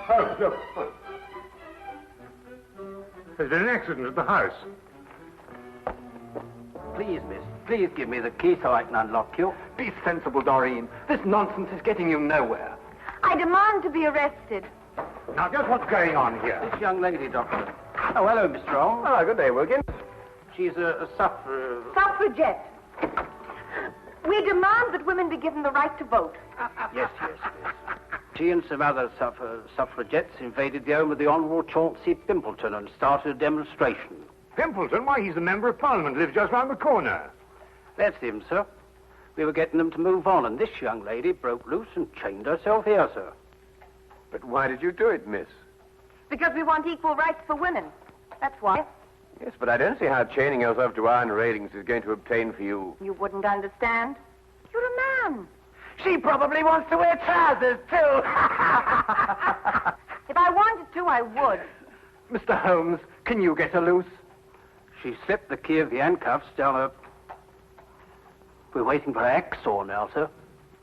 Holmes, look. There's been an accident at the house. Please, miss, please give me the key so I can unlock you. Be sensible, Doreen. This nonsense is getting you nowhere. I demand to be arrested. Now, just what's going on here? This young lady, Doctor. Oh, hello, Mr. Holmes. Ah, good day, Wilkins. She's a Suffragette. We demand that women be given the right to vote. Yes. She and some other suffragettes invaded the home of the Honourable Chauncey Pimpleton and started a demonstration. Pimpleton? Why, he's the Member of Parliament, lives just round the corner. That's him, sir. We were getting them to move on, and this young lady broke loose and chained herself here, sir. But why did you do it, miss? Because we want equal rights for women. That's why. Yes, but I don't see how chaining yourself to iron railings is going to obtain for you. You wouldn't understand. You're a man. She probably wants to wear trousers, too. If I wanted to, I would. Mr. Holmes, can you get her loose? She slipped the key of the handcuffs down her... We're waiting for a hacksaw now, sir.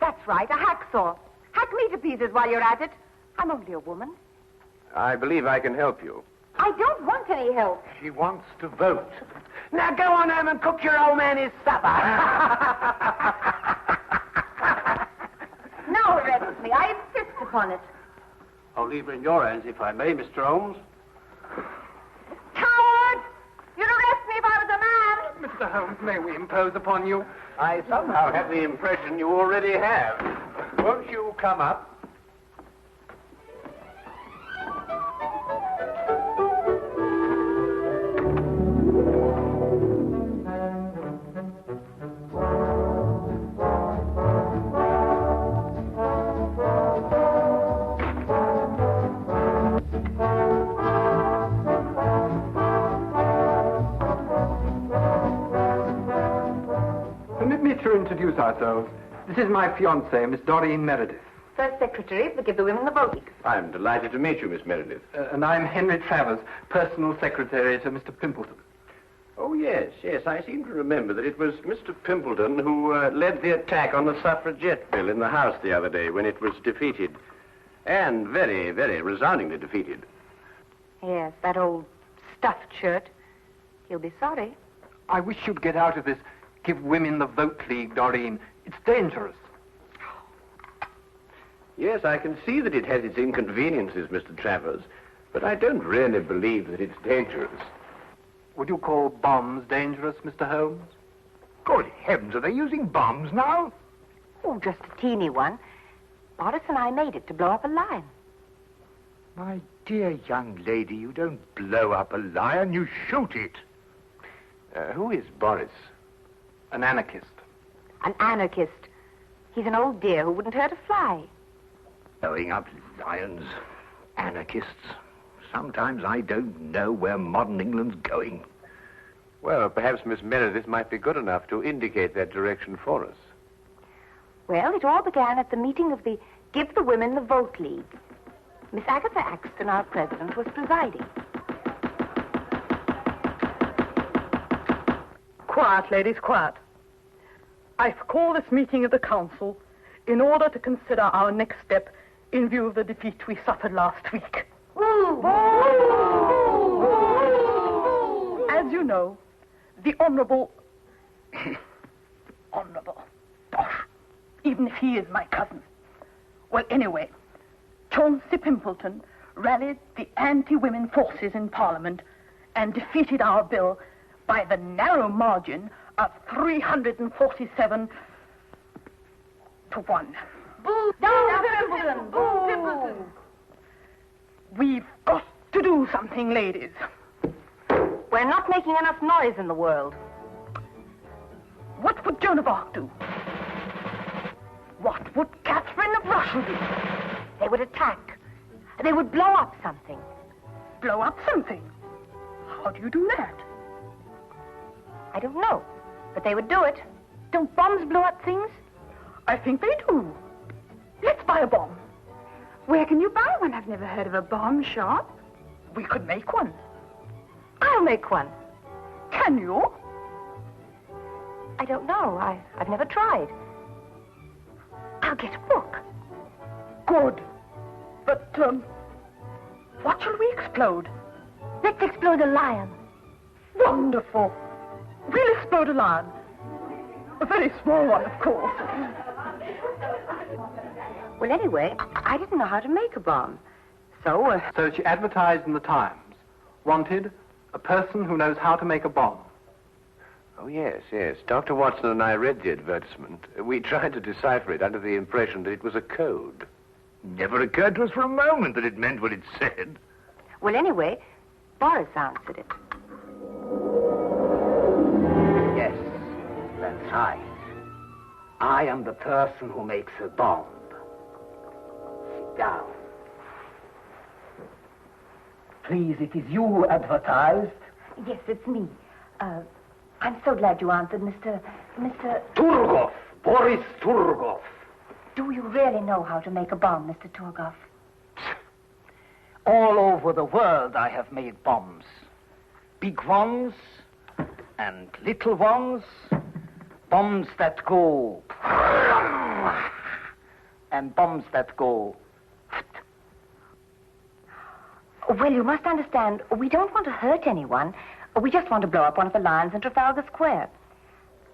That's right, a hacksaw. Hack me to pieces while you're at it. I'm only a woman. I believe I can help you. I don't want any help. She wants to vote. Now go on home and cook your old man his supper. Now arrest me. I insist upon it. I'll leave her in your hands, if I may, Mr. Holmes. Coward! You'd arrest me if I was a man. Mr. Holmes, may we impose upon you? I somehow have the impression you already have. Won't you come up? Permit me to introduce ourselves. This is my fiancée, Miss Doreen Meredith. First secretary to give the women the vote. I'm delighted to meet you, Miss Meredith. And I'm Henry Travers, personal secretary to Mr. Pimpleton. Oh, yes. I seem to remember that it was Mr. Pimpleton who led the attack on the Suffragette bill in the House the other day when it was defeated. And very, very resoundingly defeated. Yes, that old stuffed shirt. He'll be sorry. I wish you'd get out of this Give Women the Vote League, Doreen. It's dangerous. Yes, I can see that it has its inconveniences, Mr. Travers, but I don't really believe that it's dangerous. Would you call bombs dangerous, Mr. Holmes? Good heavens, are they using bombs now? Oh, just a teeny one. Boris and I made it to blow up a lion. My dear young lady, you don't blow up a lion, you shoot it. Who is Boris? An anarchist. An anarchist. He's an old dear who wouldn't hurt a fly. Blowing up lions, anarchists. Sometimes I don't know where modern England's going. Well, perhaps Miss Meredith might be good enough to indicate that direction for us. Well, it all began at the meeting of the Give the Women the Vote League. Miss Agatha Axton, our president, was presiding. Quiet, ladies, quiet. I've called this meeting of the council in order to consider our next step in view of the defeat we suffered last week. As you know, the Honourable... Honourable... Bosh. Even if he is my cousin. Well, anyway, Chauncey Pimpleton rallied the anti-women forces in Parliament and defeated our bill by the narrow margin of 347 to 1. Boo! Down Pimpleton! Boo! Pimpleton! We've got to do something, ladies. We're not making enough noise in the world. What would Joan of Arc do? What would Catherine of Russia do? They would attack. They would blow up something. Blow up something? How do you do that? I don't know, but they would do it. Don't bombs blow up things? I think they do. Let's buy a bomb. Where can you buy one? I've never heard of a bomb shop. We could make one. I'll make one. Can you? I don't know. I've never tried. I'll get a book. Good. But, What shall we explode? Let's explode a lion. Wonderful. We'll explode a lion. A very small one, of course. Well, anyway, I didn't know how to make a bomb. So, So she advertised in the Times. Wanted, a person who knows how to make a bomb. Oh, yes, yes. Dr. Watson and I read the advertisement. We tried to decipher it under the impression that it was a code. Never occurred to us for a moment that it meant what it said. well, anyway, Boris answered it. Yes, that's right. I am the person who makes a bomb. Sit down. Please, it is you who advertised. Yes, it's me. I'm so glad you answered, Mr. Turgov, Boris Turgov. Do you really know how to make a bomb, Mr. Turgov? All over the world I have made bombs. Big ones and little ones. Bombs that go... and bombs that go... Well, you must understand, we don't want to hurt anyone. We just want to blow up one of the lions in Trafalgar Square.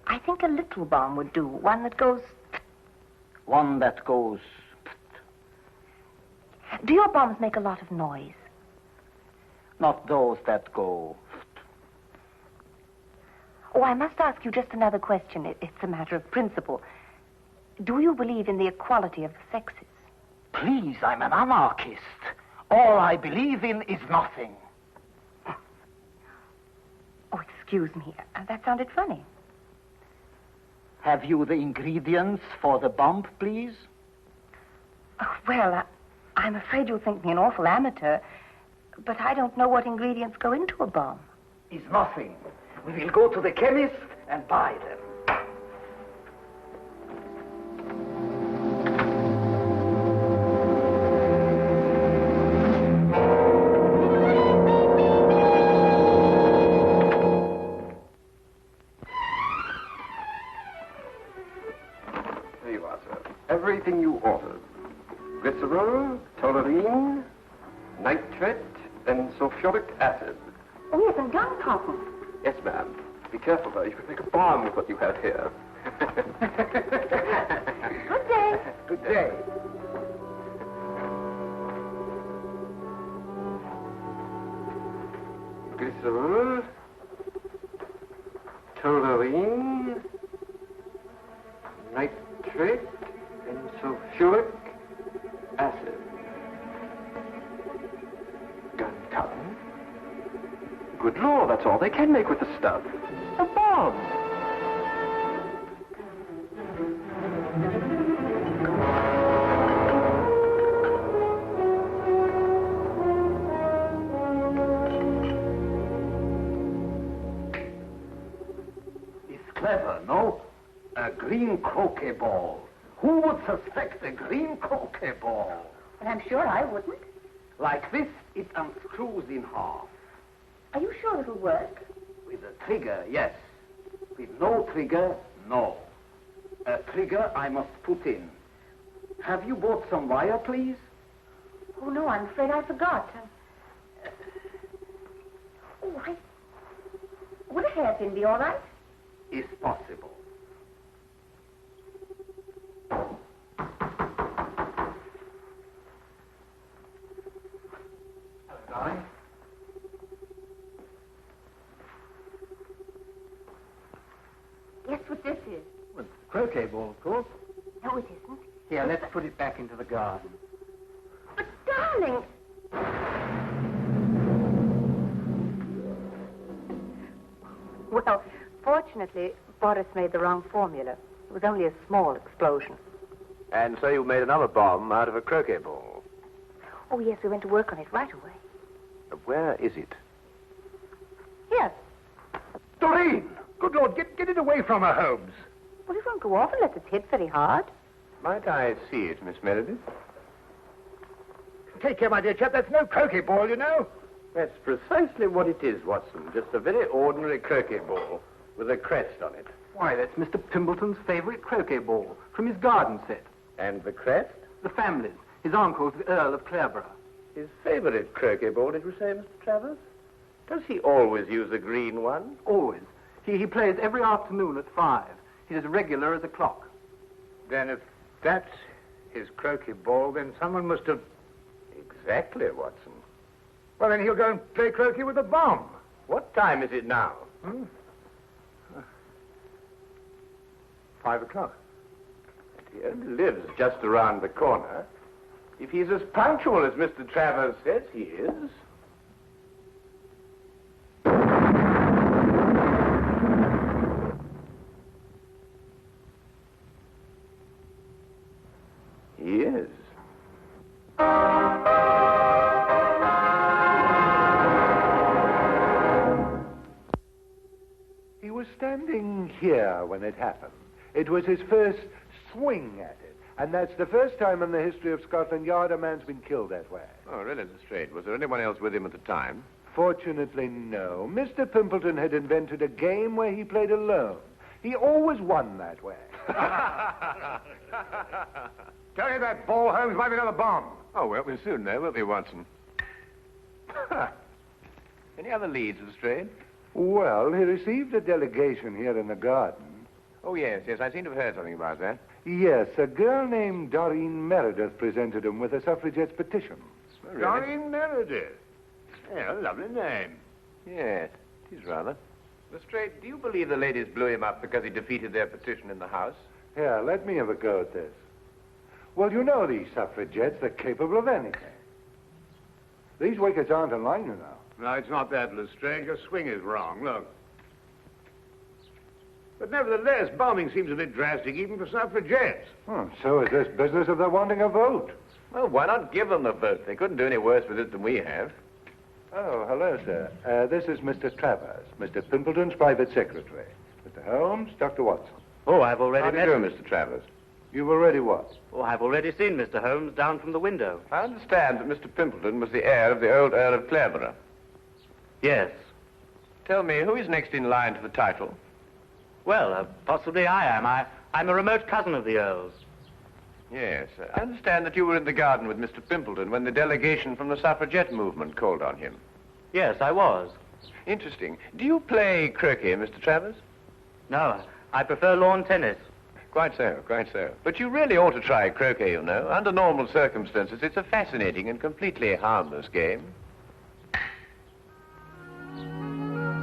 I think a little bomb would do, one that goes... One that goes... Do your bombs make a lot of noise? Not those that go... Oh, I must ask you just another question. It's a matter of principle. Do you believe in the equality of the sexes? Please, I'm an anarchist. All I believe in is nothing. Oh, excuse me. That sounded funny. Have you the ingredients for the bomb, please? Oh, well, I'm afraid you'll think me an awful amateur, but I don't know what ingredients go into a bomb. Is nothing. We will go to the chemist and buy them. There you are, sir. Everything you ordered. Glycerol, toluene, nitrate, and sulfuric acid. Oh, yes, and gunpowder. Yes, ma'am. Be careful, though. You could make a bomb with what you have here. Good day. Good day. Glycerol, toluene, nitrate, and sulfuric acid. Gunpowder. Good Lord, that's all they can make with the stuff. A bomb. It's clever, no? A green croquet ball. Who would suspect a green croquet ball? Well, I'm sure I wouldn't. Like this, it unscrews in half. Are you sure it'll work? With a trigger, yes. With no trigger, no. A trigger I must put in. Have you bought some wire, please? Oh, no, I'm afraid I forgot. Would a hairpin be all right? Is possible. Hello, darling. Guess what this is? Well, croquet ball, of course. No, it isn't. Here, let's put it back into the garden. But, darling... Well, fortunately, Boris made the wrong formula. It was only a small explosion. And so you made another bomb out of a croquet ball. Oh, yes, we went to work on it right away. Where is it? Here. Doreen! Good Lord, get it away from her, Holmes. Well, it won't go off unless it's hit very hard. Might I see it, Miss Meredith? Take care, my dear chap. That's no croquet ball, you know. That's precisely what it is, Watson. Just a very ordinary croquet ball with a crest on it. Why, that's Mr. Pimpleton's favorite croquet ball from his garden set. And the crest? The family's. His uncle's the Earl of Clareborough. His favorite favourite croquet ball, did you say, Mr. Travers? Does he always use the green one? Always. He plays every afternoon at 5. He's as regular as a clock. Then if that's his croquet ball, then someone must have... Exactly, Watson. Well, then he'll go and play croquet with a bomb. What time is it now? 5 o'clock. He only lives just around the corner. If he's as punctual as Mr. Travers says he is... He is. He was standing here when it happened. It was his first swing at it. And that's the first time in the history of Scotland Yard a man's been killed that way. Oh, really, Lestrade? Was there anyone else with him at the time? Fortunately, no. Mr. Pimpleton had invented a game where he played alone. He always won that way. Tell you that ball, Holmes, might be another bomb. Oh, well, we'll soon know, won't we, Watson? Any other leads, Lestrade? Well, he received a delegation here in the garden. Oh, yes, I seem to have heard something about that. Yes, a girl named Doreen Meredith presented him with a suffragette's petition. Oh, really? Doreen Meredith. Yeah, lovely name. Yes, it is rather. Lestrade, do you believe the ladies blew him up because he defeated their petition in the House? Here, let me have a go at this. Well, you know these suffragettes, they're capable of anything. These wickets aren't in line, you know. No, it's not that, Lestrade. Your swing is wrong. Look. But nevertheless, bombing seems a bit drastic even for suffragettes. So is this business of their wanting a vote. Well, why not give them the vote? They couldn't do any worse with it than we have. Oh, hello, sir. This is Mr. Travers, Mr. Pimpleton's private secretary. Mr. Holmes, Dr. Watson. Oh, I've already How do you do, Mr. Travers? You've already what? Oh, I've already seen Mr. Holmes down from the window. I understand that Mr. Pimpleton was the heir of the old Earl of Clareborough. Yes. Tell me, who is next in line to the title? Well, possibly I am. I'm a remote cousin of the Earl's. Yes. I understand that you were in the garden with Mr. Pimpleton when the delegation from the suffragette movement called on him. Yes, I was. Interesting. Do you play croquet, Mr. Travers? No, I prefer lawn tennis. Quite so, quite so. But you really ought to try croquet, you know. Under normal circumstances, it's a fascinating and completely harmless game.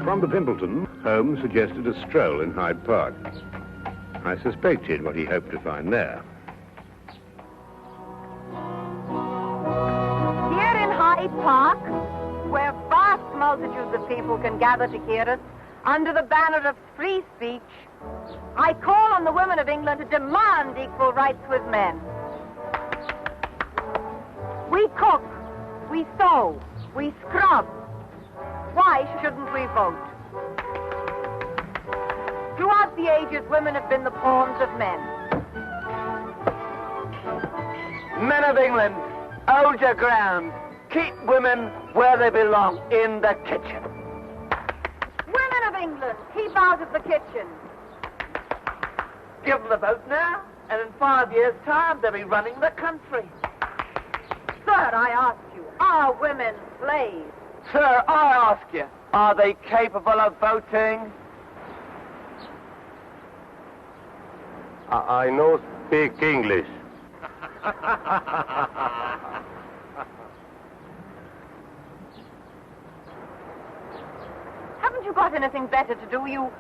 From the Pimpleton, Holmes suggested a stroll in Hyde Park. I suspected what he hoped to find there. Here in Hyde Park, where vast multitudes of people can gather to hear us, under the banner of free speech, I call on the women of England to demand equal rights with men. We cook, we sew, we scrub. Why shouldn't we vote? Throughout the ages, women have been the pawns of men. Men of England, hold your ground. Keep women where they belong, in the kitchen. Women of England, keep out of the kitchen. Give them the vote now, and in 5 years' time, they'll be running the country. Sir, I ask you, are women slaves? Sir, I ask you, are they capable of voting? I no speak English. Haven't you got anything better to do? You...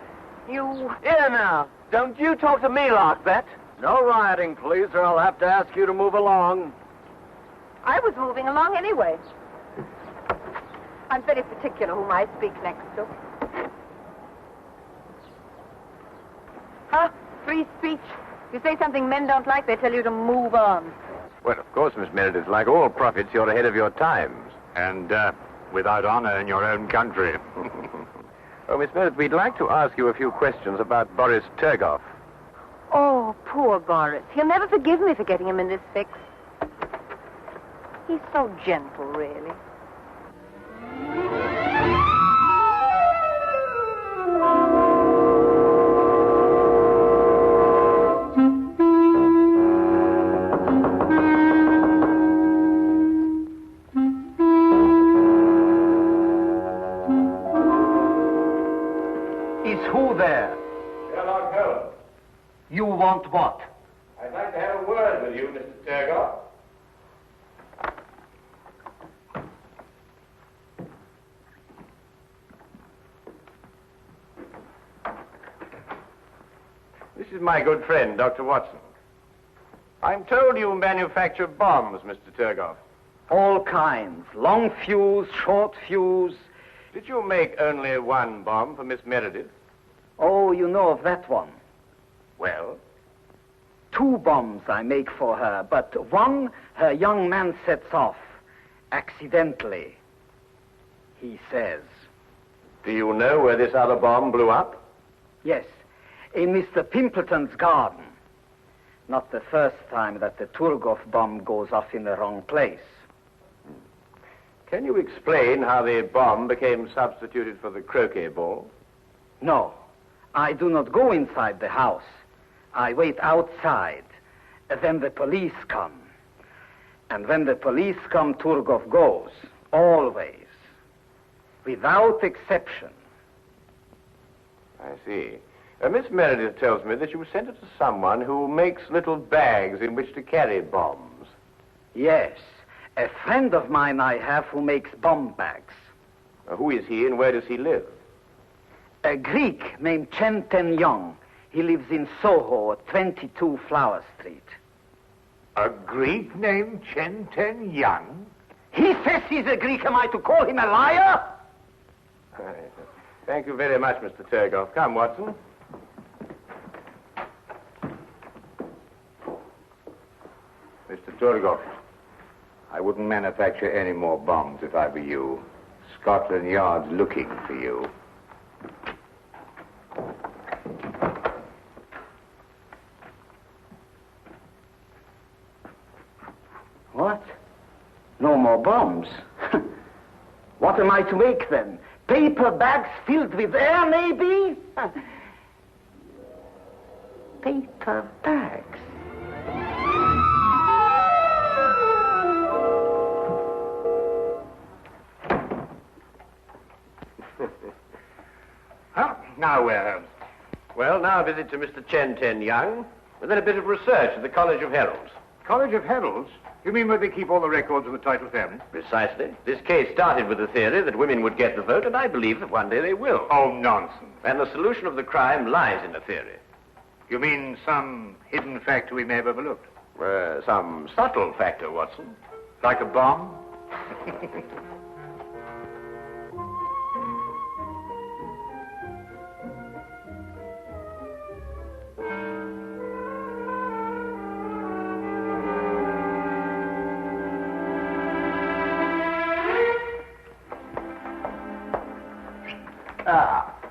Here now, don't you talk to me like that. No rioting, please, or I'll have to ask you to move along. I was moving along anyway. I'm very particular whom I speak next to. Huh? Free speech. If you say something men don't like, they tell you to move on. Well, of course, Miss Meredith, like all prophets, you're ahead of your times. And without honor in your own country. Well, Miss Meredith, we'd like to ask you a few questions about Boris Turgoff. Oh, poor Boris. He'll never forgive me for getting him in this fix. He's so gentle, really. You want what? I'd like to have a word with you, Mr. Turgoff. This is my good friend, Dr. Watson. I'm told you manufacture bombs, Mr. Turgoff. All kinds. Long fuse, short fuse. Did you make only one bomb for Miss Meredith? Oh, you know of that one. Well? 2 bombs I make for her, but one her young man sets off. Accidentally. He says. Do you know where this other bomb blew up? Yes. In Mr. Pimpleton's garden. Not the first time that the Turgoff bomb goes off in the wrong place. Can you explain how the bomb became substituted for the croquet ball? No. I do not go inside the house. I wait outside. Then the police come. And when the police come, Turgoff goes. Always. Without exception. I see. Miss Meredith tells me that you sent it to someone who makes little bags in which to carry bombs. Yes. A friend of mine I have who makes bomb bags. Who is he and where does he live? A Greek named Chen Young. He lives in Soho at 22 Flower Street. A Greek named Chen Young? He says he's a Greek. Am I to call him a liar? Thank you very much, Mr. Turgoff. Come, Watson. Mr. Turgoff, I wouldn't manufacture any more bombs if I were you. Scotland Yard's looking for you. What? No more bombs? What am I to make then? Paper bags filled with air, maybe? Paper bags. Now where, Holmes? Well, now a visit to Mr. Chen Young, and then a bit of research at the College of Heralds. College of Heralds? You mean where they keep all the records of the title family? Precisely. This case started with the theory that women would get the vote, and I believe that one day they will. Oh, nonsense. And the solution of the crime lies in the theory. You mean some hidden factor we may have overlooked? Some subtle factor, Watson. Like a bomb?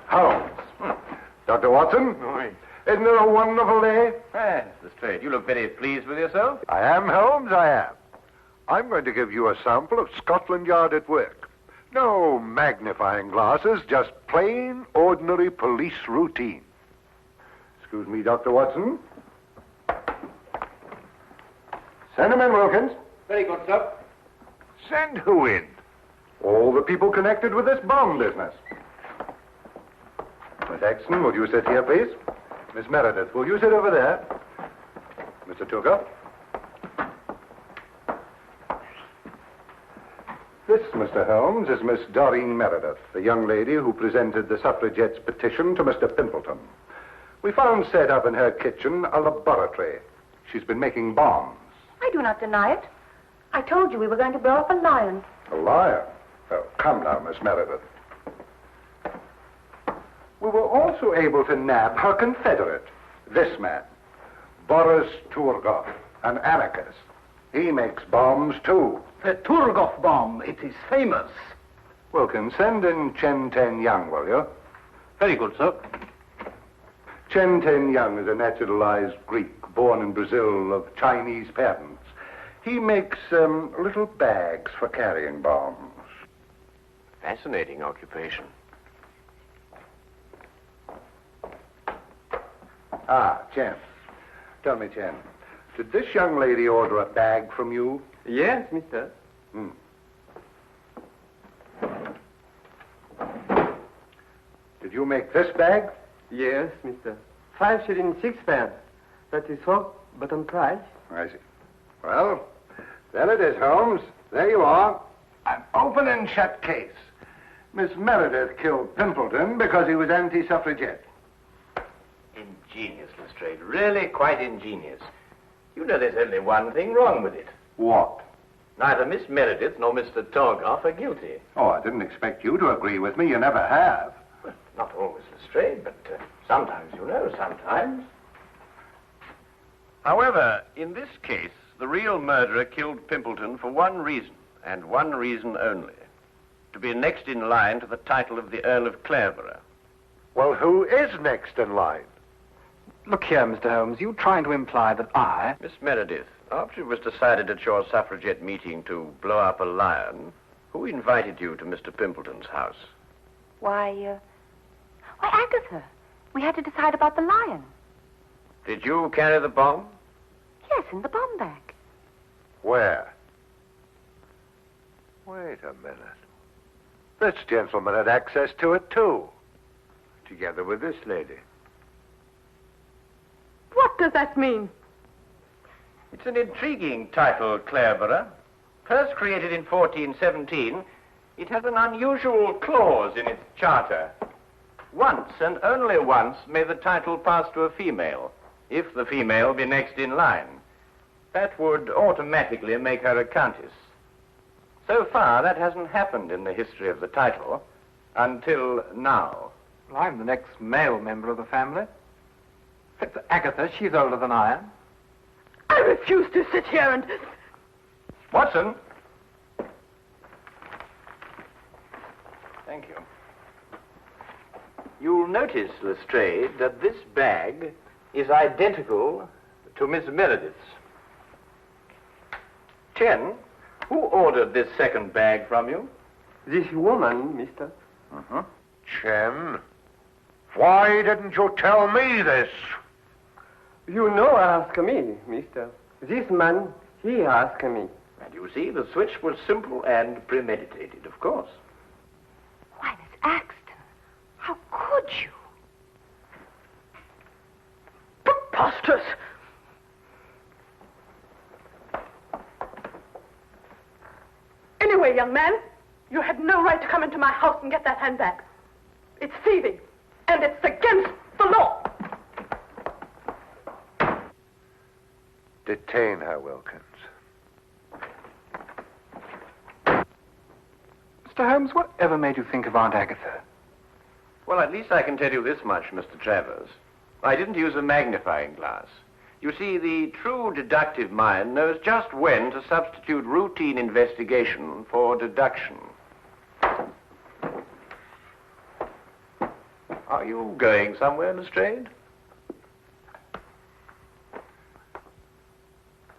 Holmes. Dr. Watson? Isn't it a wonderful day? Yes, that's straight. You look very pleased with yourself. I am, Holmes, I am. I'm going to give you a sample of Scotland Yard at work. No magnifying glasses, just plain, ordinary police routine. Excuse me, Dr. Watson. Send him in, Wilkins. Very good, sir. Send who in? All the people connected with this bomb business. Miss Exton, will you sit here, please? Miss Meredith, will you sit over there? Mr. Turgoff? This, Mr. Holmes, is Miss Doreen Meredith, the young lady who presented the Suffragette's petition to Mr. Pimpleton. We found set up in her kitchen a laboratory. She's been making bombs. I do not deny it. I told you we were going to blow up a lion. A liar? Oh, come now, Miss Meredith. We were also able to nab her confederate, this man, Boris Turgoff, an anarchist. He makes bombs, too. The Turgoff bomb, it is famous. Wilkins, send in Chen Young, will you? Very good, sir. Chen Young is a naturalized Greek, born in Brazil, of Chinese parents. He makes little bags for carrying bombs. Fascinating occupation. Ah, Chen. Tell me, Chen, did this young lady order a bag from you? Yes, mister. Did you make this bag? Yes, mister. 5 shillings, 6 pence. That is so, but on price. I see. Well, there it is, Holmes. There you are. An open and shut case. Miss Meredith killed Pimpleton because he was anti-suffragette. Ingenious, Lestrade. Really quite ingenious. You know there's only one thing wrong with it. What? Neither Miss Meredith nor Mr. Torgoff are guilty. Oh, I didn't expect you to agree with me. You never have. Well, not always, Lestrade, but sometimes, you know, sometimes. However, in this case, the real murderer killed Pimpleton for one reason, and one reason only. To be next in line to the title of the Earl of Clareborough. Well, who is next in line? Look here, Mr. Holmes, you trying to imply that I... Miss Meredith, after it was decided at your suffragette meeting to blow up a lion, who invited you to Mr. Pimpleton's house? Why, Agatha. We had to decide about the lion. Did you carry the bomb? Yes, in the bomb bag. Where? Wait a minute. This gentleman had access to it, too. Together with this lady. What does that mean? It's an intriguing title, Clareborough. First created in 1417, it has an unusual clause in its charter. Once, and only once, may the title pass to a female, if the female be next in line. That would automatically make her a countess. So far, that hasn't happened in the history of the title, until now. Well, I'm the next male member of the family. Except for Agatha, she's older than I am. I refuse to sit here and... Watson! Thank you. You'll notice, Lestrade, that this bag is identical to Miss Meredith's. Chen, who ordered this second bag from you? This woman, mister. Uh-huh. Chen, why didn't you tell me this? You know ask me, mister. This man, he asked me. And you see, the switch was simple and premeditated, of course. Why, Miss Axton, how could you? Preposterous! Anyway, young man, you had no right to come into my house and get that handbag. It's thieving, and it's against the law. Detain her, Wilkins. Mr. Holmes, whatever made you think of Aunt Agatha? Well, at least I can tell you this much, Mr. Travers. I didn't use a magnifying glass. You see, the true deductive mind knows just when to substitute routine investigation for deduction. Are you going somewhere, Lestrade?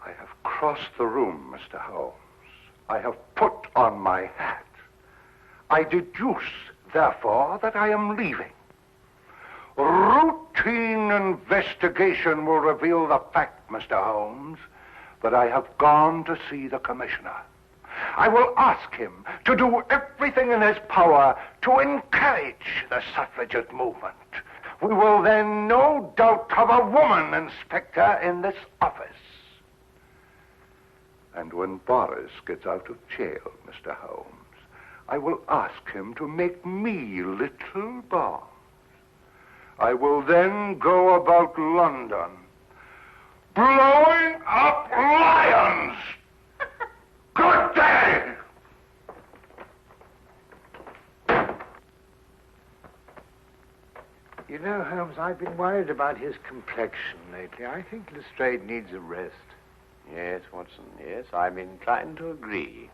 I have crossed the room, Mr. Holmes. I have put on my hat. I deduce, therefore, that I am leaving. Routine investigation will reveal the fact, Mr. Holmes, that I have gone to see the commissioner. I will ask him to do everything in his power to encourage the suffragette movement. We will then no doubt have a woman inspector in this office. And when Boris gets out of jail, Mr. Holmes, I will ask him to make me little bombs. I will then go about London, blowing up lions. Good day! You know, Holmes, I've been worried about his complexion lately. I think Lestrade needs a rest. Yes, Watson, yes, I'm inclined to agree.